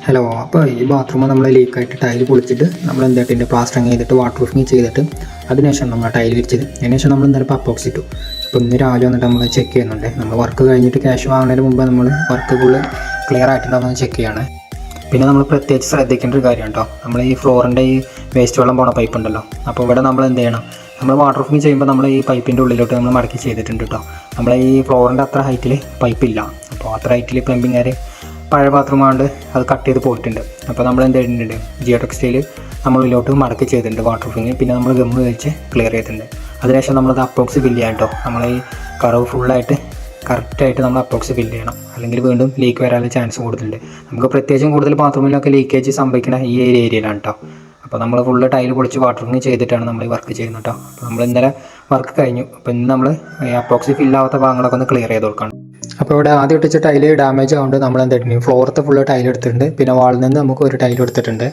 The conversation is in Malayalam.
ഹലോ, അപ്പോൾ ഈ ബാത്റൂം നമ്മൾ ലീക്കായിട്ട് ടൈൽ പൊളിച്ചിട്ട് നമ്മൾ എന്തായിട്ട് പ്ലാസ്റ്ററിങ് ചെയ്തിട്ട് വാട്ടർ പ്രൂഫിങ് ചെയ്തിട്ട് അതിനുശേഷം നമ്മൾ ടൈൽ വിരിച്ചത്. അതിനുശേഷം നമ്മൾ എന്തായാലും അപ്പോക്സി ഇട്ടു. അപ്പോൾ ഇന്ന് രാവിലെ വന്നിട്ട് നമ്മൾ ചെക്ക് ചെയ്യുന്നുണ്ട്. നമ്മൾ വർക്ക് കഴിഞ്ഞിട്ട് ക്യാഷ് വാങ്ങുന്നതിന് മുമ്പ് നമ്മൾ വർക്ക് ഫുള്ള് ക്ലിയർ ആയിട്ടുണ്ടാകുമെന്ന് ചെക്ക് ചെയ്യണേ. പിന്നെ നമ്മൾ പ്രത്യേകിച്ച് ശ്രദ്ധിക്കേണ്ട ഒരു കാര്യം കേട്ടോ, നമ്മൾ ഈ ഫ്ലോറിൻ്റെ ഈ വേസ്റ്റ് വെള്ളം പോണ പൈപ്പ് ഉണ്ടല്ലോ, അപ്പോൾ ഇവിടെ നമ്മൾ എന്ത് ചെയ്യണം, നമ്മൾ വാട്ടർ പ്രൂഫിങ് ചെയ്യുമ്പോൾ നമ്മൾ ഈ പൈപ്പിൻ്റെ ഉള്ളിലോട്ട് നമ്മൾ മടക്കി ചെയ്തിട്ടുണ്ട് കേട്ടോ. നമ്മൾ ഈ ഫ്ലോറിൻ്റെ അത്ര ഹൈറ്റിൽ പൈപ്പില്ല, അപ്പോൾ അത്ര ഹൈറ്റിൽ പ്ലംബിംഗുകാർ പഴയ ബാത്റൂം ആണ്ട് അത് കട്ട് ചെയ്ത് പോയിട്ടുണ്ട്. അപ്പോൾ നമ്മൾ എന്ത് ചെയ്തിട്ടുണ്ട്, ജിയോ ടെക്സ്റ്റൈൽ നമ്മളിലോട്ട് മടക്കി ചെയ്തിട്ടുണ്ട് വാട്ടർ പ്രൂഫിങ്. പിന്നെ നമ്മൾ ഗമ്മ് വെച്ച് ക്ലിയർ ചെയ്തിട്ടുണ്ട്. അതിനുശേഷം നമ്മളത് അപ്പോക്സി ഫില്ല് ചെയ്യാം കേട്ടോ. നമ്മൾ ഈ കർവ് ഫുള്ളായിട്ട് കറക്റ്റായിട്ട് നമ്മൾ അപ്പോക്സി ഫില്ല് ചെയ്യണം, അല്ലെങ്കിൽ വീണ്ടും ലീക്ക് വരാനുള്ള ചാൻസ് കൂടുതലുണ്ട്. നമുക്ക് പ്രത്യേകിച്ചും കൂടുതൽ ബാത്റൂമിലൊക്കെ ലീക്കേജ് സംഭവിക്കുന്ന ഈ ഏരിയയിലാണ് കേട്ടോ. അപ്പോൾ നമ്മൾ ഫുള്ള് ടൈൽ പൊളിച്ച് വാട്ടർ പ്രൂഫിങ് ചെയ്തിട്ടാണ് നമ്മൾ ഈ വർക്ക് ചെയ്യുന്നത് കേട്ടോ. അപ്പോൾ നമ്മൾ ഇന്നലെ വർക്ക് കഴിഞ്ഞു. അപ്പോൾ ഇന്ന് നമ്മൾ അപ്പോക്സി ഫില്ലാവാത്ത ഭാഗങ്ങളൊക്കെ ഒന്ന് ക്ലിയർ ചെയ്ത് കൊടുക്കണം. അപ്പോൾ ഇവിടെ ആദ്യം ഇട്ടിച്ച ടൈല് ഡാമേജ് ആവുകൊണ്ട് നമ്മൾ എന്തായിരുന്നു ഫ്ലോറത്തെ ഫുള്ള് ടൈൽ എടുത്തിട്ടുണ്ട്. പിന്നെ വാളിൽ നിന്ന് നമുക്ക് ഒരു ടൈൽ എടുത്തിട്ടുണ്ട്.